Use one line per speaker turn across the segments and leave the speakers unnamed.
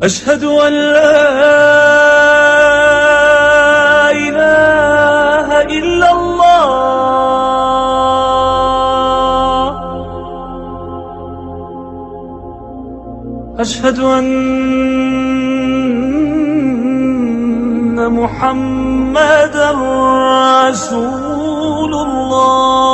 أشهد أن لا إله إلا الله أشهد أن محمدا رسول الله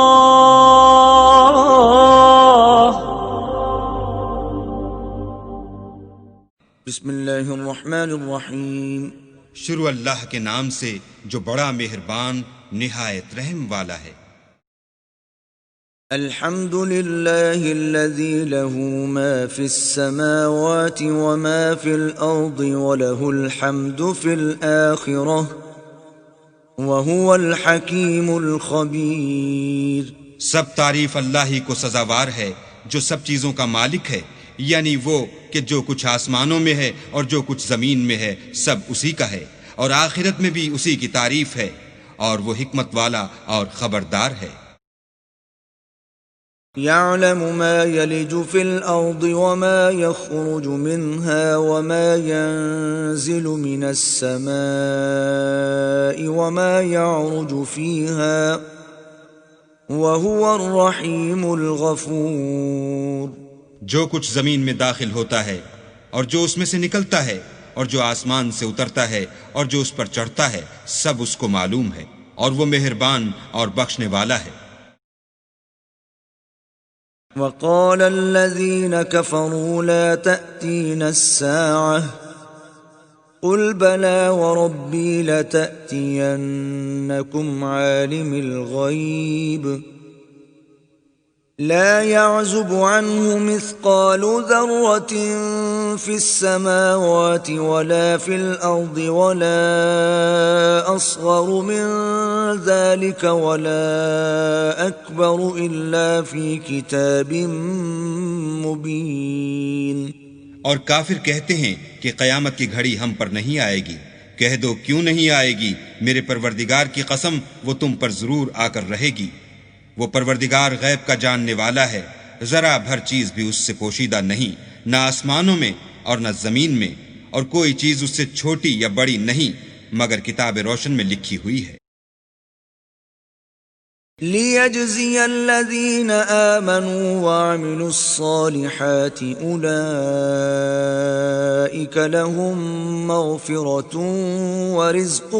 بسم اللہ الرحمن الرحیم۔
شروع اللہ کے نام سے جو بڑا مہربان نہایت رحم والا ہے۔
الحمد للہ الذی له ما فی السماوات وما فی الارض وله الحمد فی الآخرہ وهو الحکیم الخبیر۔
سب تعریف اللہ ہی کو سزاوار ہے جو سب چیزوں کا مالک ہے، یعنی وہ کہ جو کچھ آسمانوں میں ہے اور جو کچھ زمین میں ہے سب اسی کا ہے، اور آخرت میں بھی اسی کی تعریف ہے، اور وہ حکمت والا اور خبردار ہے۔
يعلم ما يلج في الأرض وما يخرج منها وما ينزل من السماء وما يعرج فيها وهو الرحيم الغفور۔
جو کچھ زمین میں داخل ہوتا ہے اور جو اس میں سے نکلتا ہے اور جو آسمان سے اترتا ہے اور جو اس پر چڑھتا ہے سب اس کو معلوم ہے، اور وہ مہربان اور بخشنے والا ہے۔
وقال الذين كفروا لا تأتينا الساعة قل بلى وربي لتأتينكم عالم الغيب لا يعزب عنه مثقال ذرة في السماوات ولا في الأرض ولا أصغر من ذلك ولا أكبر إلا في كتاب مبين۔
اور کافر کہتے ہیں کہ قیامت کی گھڑی ہم پر نہیں آئے گی، کہہ دو کیوں نہیں آئے گی، میرے پروردگار کی قسم وہ تم پر ضرور آ کر رہے گی۔ وہ پروردگار غیب کا جاننے والا ہے، ذرا بھر چیز بھی اس سے پوشیدہ نہیں، نہ آسمانوں میں اور نہ زمین میں، اور کوئی چیز اس سے چھوٹی یا بڑی نہیں مگر کتاب روشن میں لکھی ہوئی ہے۔
لِيَجْزِيَ الَّذِينَ آمَنُوا وَعَمِلُوا الصَّالِحَاتِ أُولَئِكَ لَهُم مَّغْفِرَةٌ وَرِزْقٌ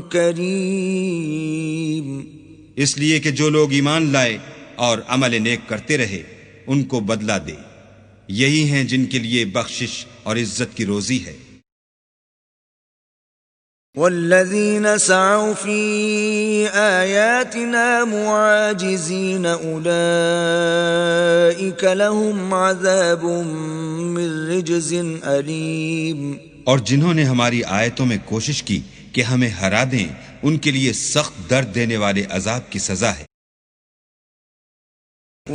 كَرِيمٌ۔
اس لیے کہ جو لوگ ایمان لائے اور عمل نیک کرتے رہے ان کو بدلہ دے، یہی ہیں جن کے لیے بخشش اور عزت کی روزی ہے۔
والذین سعوا فی آیاتنا معاجزین اولئک لهم عذاب من رجز علیم۔
اور جنہوں نے ہماری آیتوں میں کوشش کی کہ ہمیں ہرا دیں ان کے لیے سخت درد دینے والے عذاب کی سزا ہے۔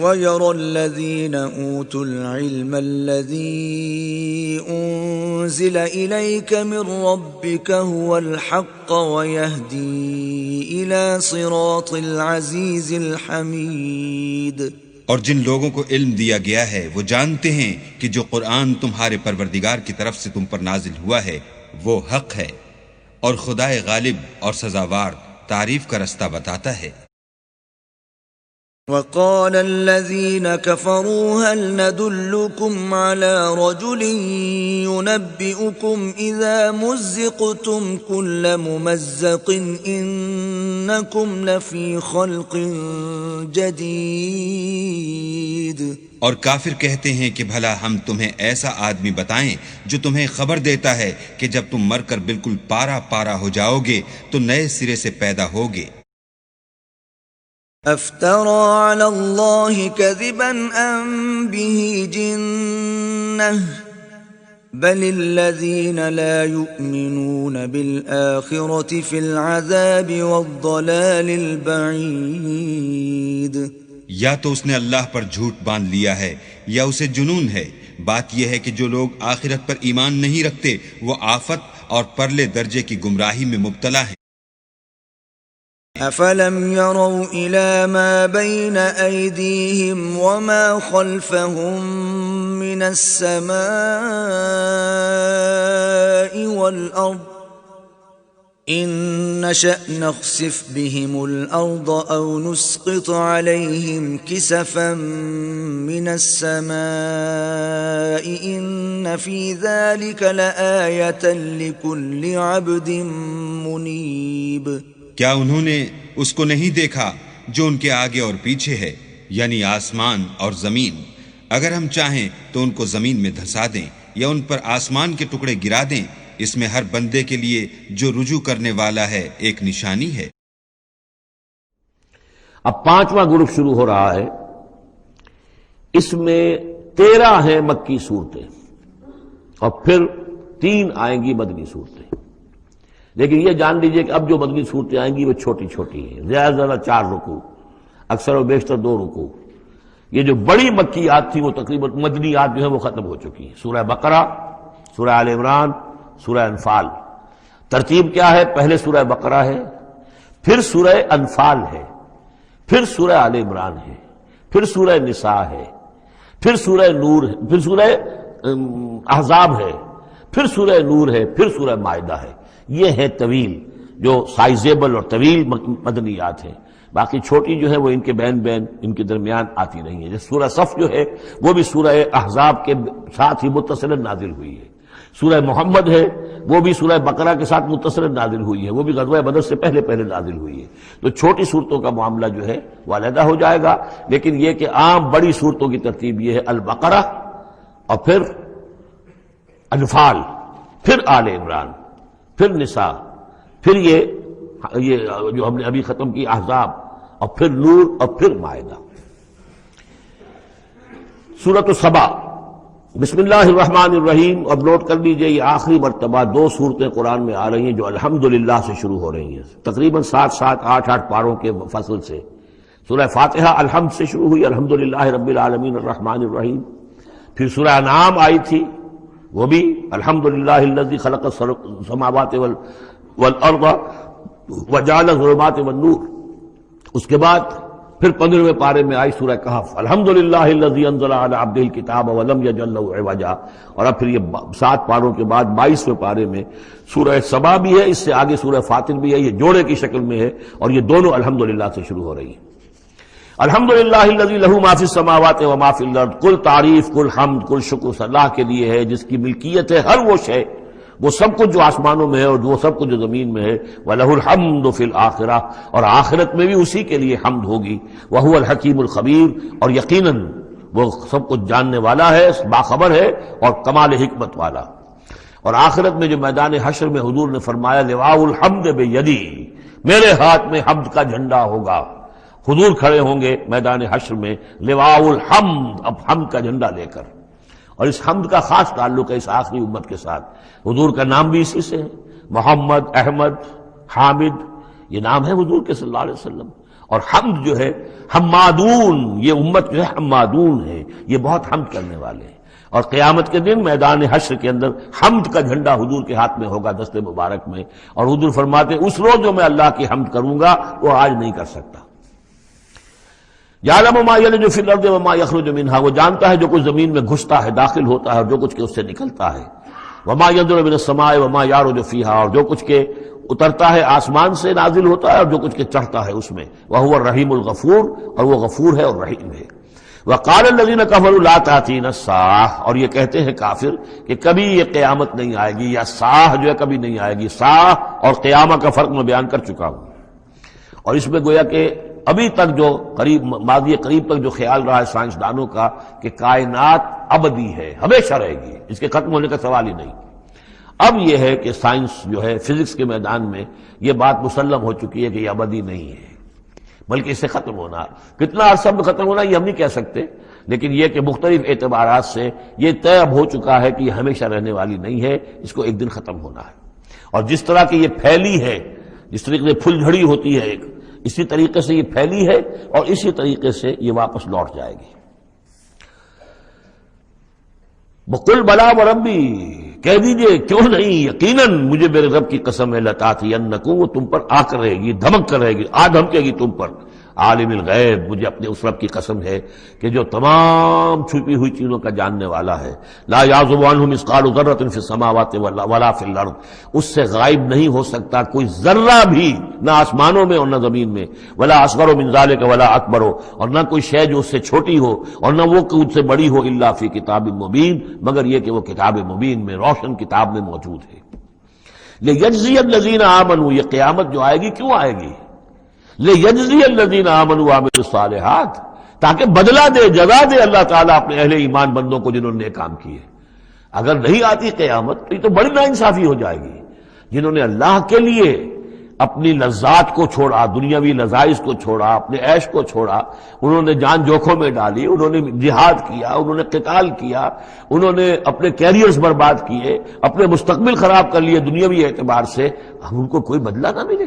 وَيَرَى الَّذِينَ أُوتُوا الْعِلْمَ الَّذِي أُنزِلَ إِلَيْكَ مِن رَّبِّكَ هُوَ الْحَقَّ وَيَهْدِي إِلَى صِرَاطِ الْعَزِيزِ الْحَمِيدِ۔ اور
جن لوگوں کو علم دیا گیا ہے وہ جانتے ہیں کہ جو قرآن تمہارے پروردگار کی طرف سے تم پر نازل ہوا ہے وہ حق ہے، اور خدائے غالب اور سزاوار تعریف کا رستہ بتاتا ہے۔
وقال الذين كفروا هل ندلكم على رجل ينبئكم إذا مزقتم كل ممزق إنكم لفي خلق جديد۔
اور کافر کہتے ہیں کہ بھلا ہم تمہیں ایسا آدمی بتائیں جو تمہیں خبر دیتا ہے کہ جب تم مر کر بالکل پارا پارا ہو جاؤ گے تو نئے سرے سے پیدا ہوگے۔
افترى على الله كذبا ام به جنة بل الذين لا يؤمنون بالآخرة في العذاب والضلال البعيد۔
یا تو اس نے اللہ پر جھوٹ باندھ لیا ہے یا اسے جنون ہے، بات یہ ہے کہ جو لوگ آخرت پر ایمان نہیں رکھتے وہ آفت اور پرلے درجے کی گمراہی میں مبتلا ہیں۔
افلم يروا الى ما بين ايديهم وما خلفهم من السماء والأرض إن نشأ نخسف بهم الأرض أو نسقط عليهم كسفا من السماء إن في ذلك لآية لكل عبد منيب۔
کیا انہوں نے اس کو نہیں دیکھا جو ان کے آگے اور پیچھے ہے، یعنی آسمان اور زمین؟ اگر ہم چاہیں تو ان کو زمین میں دھسا دیں یا ان پر آسمان کے ٹکڑے گرا دیں، اس میں ہر بندے کے لیے جو رجوع کرنے والا ہے ایک نشانی ہے۔
اب 5واں گروپ شروع ہو رہا ہے، اس میں 13 ہیں مکی صورتیں اور پھر 3 آئیں گی مدنی صورتیں۔ لیکن یہ جان لیجئے کہ اب جو مدنی صورتیں آئیں گی وہ چھوٹی چھوٹی ہیں، زیادہ سے زیادہ 4 رکوع، اکثر و بیشتر 2 رکوع۔ یہ جو بڑی مکیات تھی وہ تقریباً مدنیات جو ہیں وہ ختم ہو چکی ہیں۔ سورہ بقرہ، سورہ آل عمران، سورہ انفال۔ ترتیب کیا ہے؟ پہلے سورہ بقرہ ہے، پھر سورہ انفال ہے، پھر سورہ آل عمران ہے، پھر سورہ نساء ہے، پھر سورہ نور ہے، پھر سورہ احزاب ہے، پھر سورہ نور ہے، پھر سورہ مائدہ ہے۔ یہ ہے طویل، جو سائزیبل اور طویل مدنیات ہیں۔ باقی چھوٹی جو ہے وہ ان کے بین ان کے درمیان آتی نہیں ہے۔ جیسے سورہ صف جو ہے وہ بھی سورہ احزاب کے ساتھ ہی متصل نازل ہوئی ہے۔ سورہ محمد ہے وہ بھی سورہ بقرہ کے ساتھ متصل نازل ہوئی ہے، وہ بھی غزوہ بدر سے پہلے نازل ہوئی ہے۔ تو چھوٹی صورتوں کا معاملہ جو ہے وہ علیحدہ ہو جائے گا، لیکن یہ کہ عام بڑی صورتوں کی ترتیب یہ ہے: البقرہ اور پھر انفال، پھر آل عمران، پھر نساء، پھر یہ جو ہم نے ابھی ختم کی احزاب، اور پھر نور، اور پھر مائدہ۔ سورۃ السبا، بسم اللہ الرحمن الرحیم۔ اب نوٹ کر لیجئے یہ آخری مرتبہ 2 صورتیں قرآن میں آ رہی ہیں جو الحمدللہ سے شروع ہو رہی ہیں، تقریباً 8 پاروں کے فصل سے۔ سورہ فاتحہ الحمد سے شروع ہوئی، الحمدللہ رب العالمین الرحمن الرحیم۔ پھر سورہ انعام آئی تھی، وہ بھی الحمدللہ الذی خلق السماوات والارض وجعل الظلمات والنور۔ اس کے بعد پھر 15ویں پارے میں آئی سورہ کہف، الحمدللہ الذی انزل علی عبدہ الکتاب ولم یجعل لہ عوجا۔ اور اب پھر یہ 7 پاروں کے بعد 22ویں پارے میں سورہ سبا بھی ہے، اس سے آگے سورہ فاطر بھی ہے، یہ جوڑے کی شکل میں ہے، اور یہ دونوں الحمدللہ سے شروع ہو رہی ہیں۔ الحمدللہ الذی لہ ما فی السماوات و ما فی الارض، کل تعریف، کل حمد، کل شکر اللہ کے لیے ہے جس کی ملکیت ہے ہر وہ شے، وہ سب کچھ جو آسمانوں میں ہے اور وہ سب کچھ جو زمین میں ہے۔ وَلَهُ الْحَمْدُ فِي الْآخِرَةِ، اور آخرت میں بھی اسی کے لیے حمد ہوگی۔ وَهُوَ الْحَكِيمُ الْخَبِيرُ، اور یقیناً وہ سب کچھ جاننے والا ہے، باخبر ہے اور کمال حکمت والا۔ اور آخرت میں جو میدان حشر میں حضور نے فرمایا لِوَاءُ الْحَمْدِ بِيَدِي، میرے ہاتھ میں حمد کا جھنڈا ہوگا۔ حضور کھڑے ہوں گے میدان حشر میں لِوَاءُ الْحَمْدِ، اب حمد کا جھنڈا لے کر۔ اور اس حمد کا خاص تعلق ہے اس آخری امت کے ساتھ۔ حضور کا نام بھی اسی سے ہے، محمد، احمد، حامد، یہ نام ہے حضور کے صلی اللہ علیہ وسلم۔ اور حمد جو ہے حمادون، یہ امت جو ہے حمادون ہے، یہ بہت حمد کرنے والے ہیں۔ اور قیامت کے دن میدان حشر کے اندر حمد کا جھنڈا حضور کے ہاتھ میں ہوگا، دست مبارک میں۔ اور حضور فرماتے ہیں اس روز جو میں اللہ کی حمد کروں گا وہ آج نہیں کر سکتا۔ یعلم ما یلج فی الارض وما یخرج منها، وہ جانتا ہے جو کچھ زمین میں گھستا ہے، داخل ہوتا ہے، اور جو کچھ کہ اس سے نکلتا ہے۔ وما ينزل من السماء وما يعرج فيها، اور جو کچھ کہ اترتا ہے آسمان سے نازل ہوتا ہے اور جو کچھ کہ چڑھتا ہے اس میں۔ وهو الرحیم الغفور، اور وہ غفور ہے اور رحیم ہے۔ وقال الذين كفروا لا تأتينا الساعة، اور یہ کہتے ہیں کافر کہ کبھی یہ قیامت نہیں آئے گی، یا ساعہ جو ہے کبھی نہیں آئے گی۔ ساعہ اور قیامت کا فرق میں بیان کر چکا ہوں، اور اس میں گویا کہ ابھی تک جو ماضی قریب تک جو خیال رہا ہے سائنسدانوں کا کہ کائنات ابدی ہے، ہمیشہ رہے گی، اس کے ختم ہونے کا سوال ہی نہیں۔ اب یہ ہے کہ سائنس جو ہے فزکس کے میدان میں یہ بات مسلم ہو چکی ہے کہ یہ ابدی نہیں ہے، بلکہ اس سے ختم ہونا، کتنا عرصہ میں ختم ہونا یہ ہم نہیں کہہ سکتے، لیکن یہ کہ مختلف اعتبارات سے یہ طے اب ہو چکا ہے کہ یہ ہمیشہ رہنے والی نہیں ہے، اس کو ایک دن ختم ہونا ہے۔ اور جس طرح کی یہ پھیلی ہے، جس طریقے سے پھل جھڑی ہوتی ہے ایک، اسی طریقے سے یہ پھیلی ہے اور اسی طریقے سے یہ واپس لوٹ جائے گی۔ بقل بلا وربی، کہہ دیجئے کیوں نہیں، یقیناً مجھے میرے رب کی قسم ہے، لتاتینکم، وہ تم پر آ کر رہے گی، دھمک کر رہے گی، دھمکے گی تم پر۔ عالم الغیب، مجھے اپنے اس رب کی قسم ہے کہ جو تمام چھپی ہوئی چیزوں کا جاننے والا ہے، لا یعزب عنہ مثقال ذرۃ فی السماوات ولا فی الارض، اس سے غائب نہیں ہو سکتا کوئی ذرہ بھی، نہ آسمانوں میں اور نہ زمین میں، ولا اصغر من ذلک ولا اکبر، اور نہ کوئی شے جو اس سے چھوٹی ہو اور نہ وہ کہ اس سے بڑی ہو، الا فی کتاب مبین، مگر یہ کہ وہ کتاب مبین میں، روشن کتاب میں موجود ہے۔ لیجزی الذین آمنوا، یہ قیامت جو آئے گی کیوں آئے گی؟ لیجزی الذین آمنوا وعملوا الصالحات، تاکہ بدلہ دے، جزا دے اللہ تعالیٰ اپنے اہل ایمان بندوں کو جنہوں نے کام کیے۔ اگر نہیں آتی قیامت تو یہ تو بڑی ناانصافی ہو جائے گی۔ جنہوں نے اللہ کے لیے اپنی لذات کو چھوڑا، دنیاوی لذائذ کو چھوڑا، اپنے عیش کو چھوڑا، انہوں نے جان جوکھوں میں ڈالی، انہوں نے جہاد کیا، انہوں نے قتال کیا، انہوں نے اپنے کیریئرز برباد کیے، اپنے مستقبل خراب کر لیے دنیاوی اعتبار سے، ہم ان کو کوئی بدلہ نہ ملے،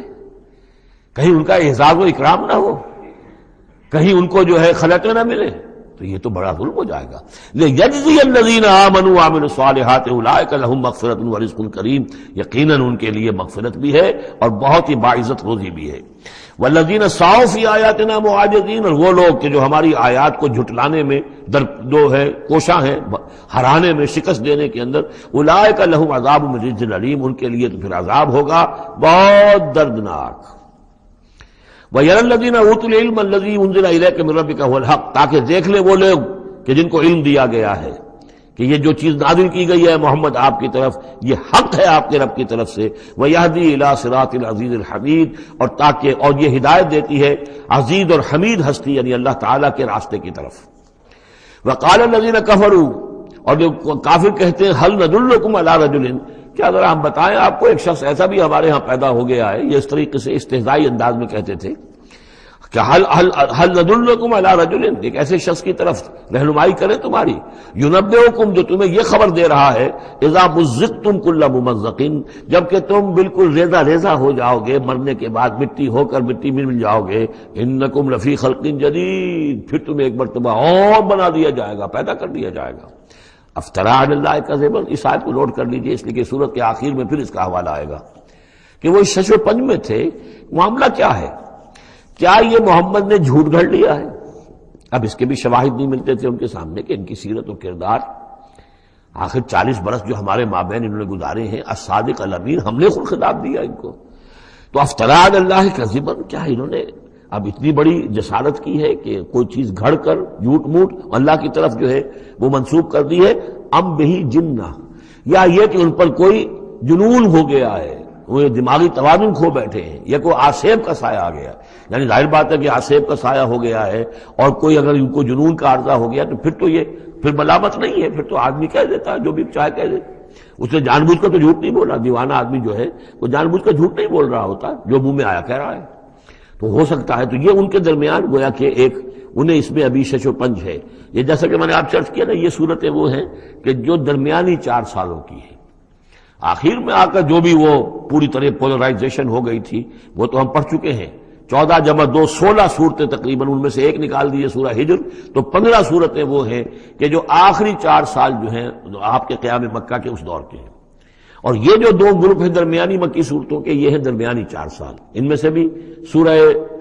کہیں ان کا اعزاز و اکرام نہ ہو، کہیں ان کو جو ہے خلعتیں نہ ملے، تو یہ تو بڑا ظلم ہو جائے گا۔ لیجزی الذین آمنوا وعملوا الصالحات اولئک لهم مغفرۃ ورزق کریم، یقیناً ان کے لیے مغفرت بھی ہے اور بہت ہی باعزت روزی بھی ہے۔ والذین سعوا فی آیاتنا معاجزین، اور وہ لوگ کہ جو ہماری آیات کو جھٹلانے میں جو ہے کوشاں ہیں، ہرانے میں، شکست دینے کے اندر، اولئک لهم عذاب من رجز علیم، ان کے لیے تو پھر عذاب ہوگا بہت دردناک۔ وَيَرَى الَّذِينَ أُوتُوا الْعِلْمَ الَّذِي أُنزِلَ إِلَيْكَ مِن رَّبِّكَ هُوَ الْحَقُّ، تاکہ دیکھ لیں وہ لوگ کہ جن کو علم دیا گیا ہے کہ یہ جو چیز نازل کی گئی ہے محمد آپ کی طرف، یہ حق ہے آپ کے رب کی طرف سے۔ وَيَهْدِي إِلَىٰ صِرَاطِ الْعَزِيزِ الْحَمِيدِ، اور یہ ہدایت دیتی ہے عزیز اور حمید ہستی یعنی اللہ تعالیٰ کے راستے کی طرف۔ وَقَالَ الَّذِينَ كَفَرُوا، اور جو کافر کہتے ہیں هَلْ نَدُلُّكُمْ عَلَىٰ رَجُلٍ، کیا ذرا ہم بتائیں آپ کو ایک شخص ایسا بھی ہمارے ہاں پیدا ہو گیا ہے، یہ اس طریقے سے استہزائی انداز میں کہتے تھے کہ هل ندلکم علی رجل، ایک ایسے شخص کی طرف رہنمائی کرے تمہاری، ینبئکم، جو تمہیں یہ خبر دے رہا ہے، اذا مزقتم کل ممزق، جبکہ تم بالکل ریزہ ریزہ ہو جاؤ گے، مرنے کے بعد مٹی ہو کر مٹی میں مل جاؤ گے، انکم لفی خلق جدید، پھر تمہیں ایک مرتبہ اور بنا دیا جائے گا، پیدا کر دیا جائے گا۔ افترا علی اللہ کذبا، اس آیت کو نوٹ کر لیجئے، اس لیے کہ سورت کے آخر میں پھر اس کا حوالہ آئے گا کہ وہ شش و پنج میں تھے۔ معاملہ کیا ہے؟ کیا یہ محمد نے جھوٹ گھڑ لیا ہے؟ اب اس کے بھی شواہد نہیں ملتے تھے ان کے سامنے کہ ان کی سیرت و کردار، آخر 40 برس جو ہمارے مابین انہوں نے گزارے ہیں، الصادق الامین، ہم نے خود خطاب دیا ان کو۔ تو افترا علی اللہ کذبا، کیا انہوں نے اب اتنی بڑی جسارت کی ہے کہ کوئی چیز گھڑ کر جھوٹ موٹ اللہ کی طرف جو ہے وہ منسوب کر دی ہے؟ ام بہی جنہ، یا یہ کہ ان پر کوئی جنون ہو گیا ہے، وہ دماغی توازن کھو بیٹھے ہیں، یا کوئی آسیب کا سایہ آ گیا، یعنی ظاہر بات ہے کہ آسیب کا سایہ ہو گیا ہے، اور کوئی اگر ان کو جنون کا عارضہ ہو گیا تو پھر تو یہ پھر ملامت نہیں ہے، پھر تو آدمی کہہ دیتا ہے جو بھی چاہے کہہ دے، اس نے جان بوجھ کر تو جھوٹ نہیں بولا، دیوانہ آدمی جو ہے وہ جان بوجھ کر جھوٹ نہیں بول رہا ہوتا، جو منہ میں آیا کہہ رہا ہے۔ تو ہو سکتا ہے تو یہ ان کے درمیان گویا کہ ایک انہیں اس میں ابھی شش و پنج ہے۔ یہ جیسا کہ میں نے آپ چرچ کیا نا، یہ صورتیں وہ ہیں کہ جو درمیانی 4 سالوں کی ہے، آخر میں آ کر جو بھی وہ پوری طرح پولرائزیشن ہو گئی تھی وہ تو ہم پڑھ چکے ہیں۔ 14 جمع 2 16 صورتیں تقریباً، ان میں سے ایک نکال دیے سورہ ہجر، تو 15 صورتیں وہ ہیں کہ جو آخری 4 سال جو ہیں آپ کے قیام مکہ کے اس دور کے ہیں، اور یہ جو 2 گروپ ہیں درمیانی مکی صورتوں کے، یہ ہیں درمیانی 4 سال۔ ان میں سے بھی سورہ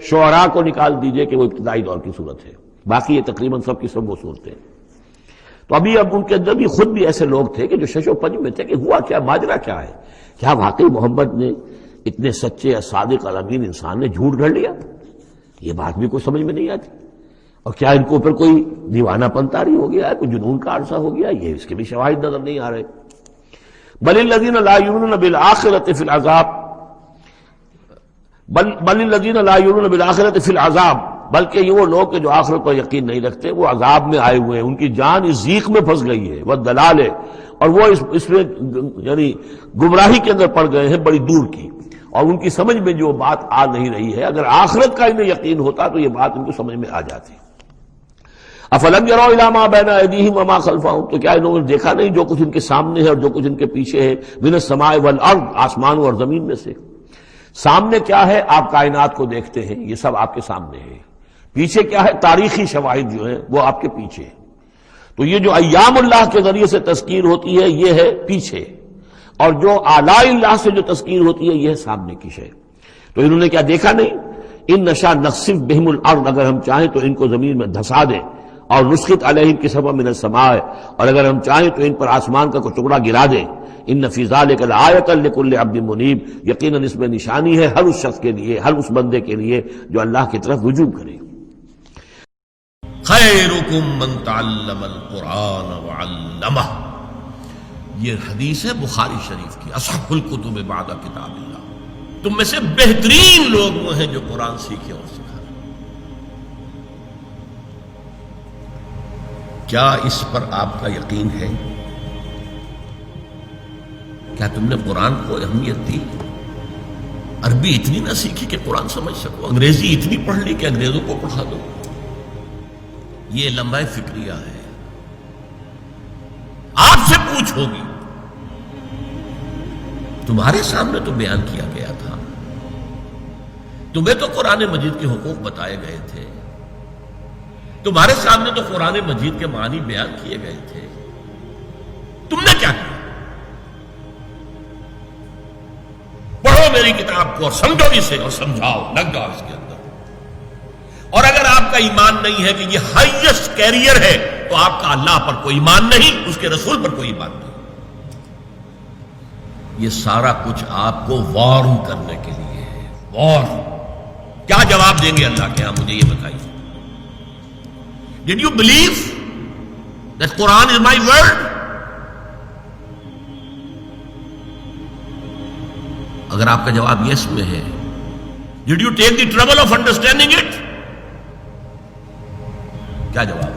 شعراء کو نکال دیجئے کہ وہ ابتدائی دور کی صورت ہے، باقی یہ تقریباً سب کی سب وہ صورتیں ہیں۔ تو ابھی اب ان کے اندر بھی خود بھی ایسے لوگ تھے کہ جو شش و پنج میں تھے کہ ہوا کیا، ماجرا کیا ہے، کیا واقعی محمد نے اتنے سچے صادق الامین انسان نے جھوٹ گھڑ لیا؟ یہ بات بھی کوئی سمجھ میں نہیں آتی، اور کیا ان کو اوپر کوئی دیوانہ پن طاری ہو گیا ہے، کوئی جنون کا عرصہ ہو گیا، یہ اس کے بھی شواہد نظر نہیں آ رہے۔ بل الذین لا یؤمنون بالآخرۃ فی العذاب، بل الذین لا یؤمنون بالآخرۃ فی العذاب، بلکہ یہ وہ لوگ کہ جو آخرت پر یقین نہیں رکھتے وہ عذاب میں آئے ہوئے ہیں، ان کی جان اس ضیق میں پھنس گئی ہے، وہ دلال ہے، اور وہ اس میں یعنی گمراہی کے اندر پڑ گئے ہیں بڑی دور کی، اور ان کی سمجھ میں جو بات آ نہیں رہی ہے، اگر آخرت کا انہیں یقین ہوتا تو یہ بات ان کو سمجھ میں آ جاتی۔ افلم یروا الی ما بین ایدیہم وما خلفہم، تو کیا انہوں نے دیکھا نہیں جو کچھ ان کے سامنے ہے اور جو کچھ ان کے پیچھے ہے، من السماء والارض، آسمانوں اور زمین میں سے۔ سامنے کیا ہے؟ آپ کائنات کو دیکھتے ہیں، یہ سب آپ کے سامنے ہے۔ پیچھے کیا ہے؟ تاریخی شواہد جو ہیں وہ آپ کے پیچھے ہیں۔ تو یہ جو ایام اللہ کے ذریعے سے تذکیر ہوتی ہے یہ ہے پیچھے، اور جو آلاء اللہ سے جو تذکیر ہوتی ہے یہ ہے سامنے کی شے۔ تو انہوں نے کیا دیکھا نہیں؟ ان نشا نخسف بہم الارض، اگر ہم چاہیں تو ان کو زمین میں دھسا دیں، اور نسقط علیہم کسفا من السماء، اور اگر ہم چاہیں تو ان پر آسمان کا کوئی ٹکڑا گرا دیں۔ ان فی ذلک لآیۃ لکل عبد منیب، یقیناً اس میں نشانی ہے ہر اس شخص کے لیے، ہر اس بندے کے لیے جو اللہ کی طرف رجوع کرے۔
خیرکم من تعلم القرآن وعلمہ، یہ حدیث ہے بخاری شریف کی، اصح الکتب بعد کتاب اللہ، تم میں سے بہترین لوگ وہ ہیں جو قرآن سیکھے اور سکھائے۔ کیا اس پر آپ کا یقین ہے؟ کیا تم نے قرآن کو اہمیت دی؟ عربی اتنی نہ سیکھی کہ قرآن سمجھ سکو، انگریزی اتنی پڑھ لی کہ انگریزوں کو پڑھا دو؟ یہ لمبا فکریہ ہے۔ آپ سے پوچھ ہوگی، تمہارے سامنے تو بیان کیا گیا تھا، تمہیں تو قرآن مجید کے حقوق بتائے گئے تھے، تمہارے سامنے تو قرآن مجید کے معنی بیان کیے گئے تھے، تم نے کیا کیا؟ پڑھو میری کتاب کو اور سمجھو اسے اور سمجھاؤ، لگ جاؤ اس کے اندر۔ اور اگر آپ کا ایمان نہیں ہے کہ یہ ہائیسٹ کیریئر ہے تو آپ کا اللہ پر کوئی ایمان نہیں، اس کے رسول پر کوئی ایمان نہیں۔ یہ سارا کچھ آپ کو وارن کرنے کے لیے ہے۔ وارن کیا جواب دیں گے اللہ کے ہاں؟ مجھے یہ بتائیے۔ Did you believe that Quran is my word? اگر آپ کا جواب یس میں ہے، Did you take the trouble of understanding it? کیا جواب ہے؟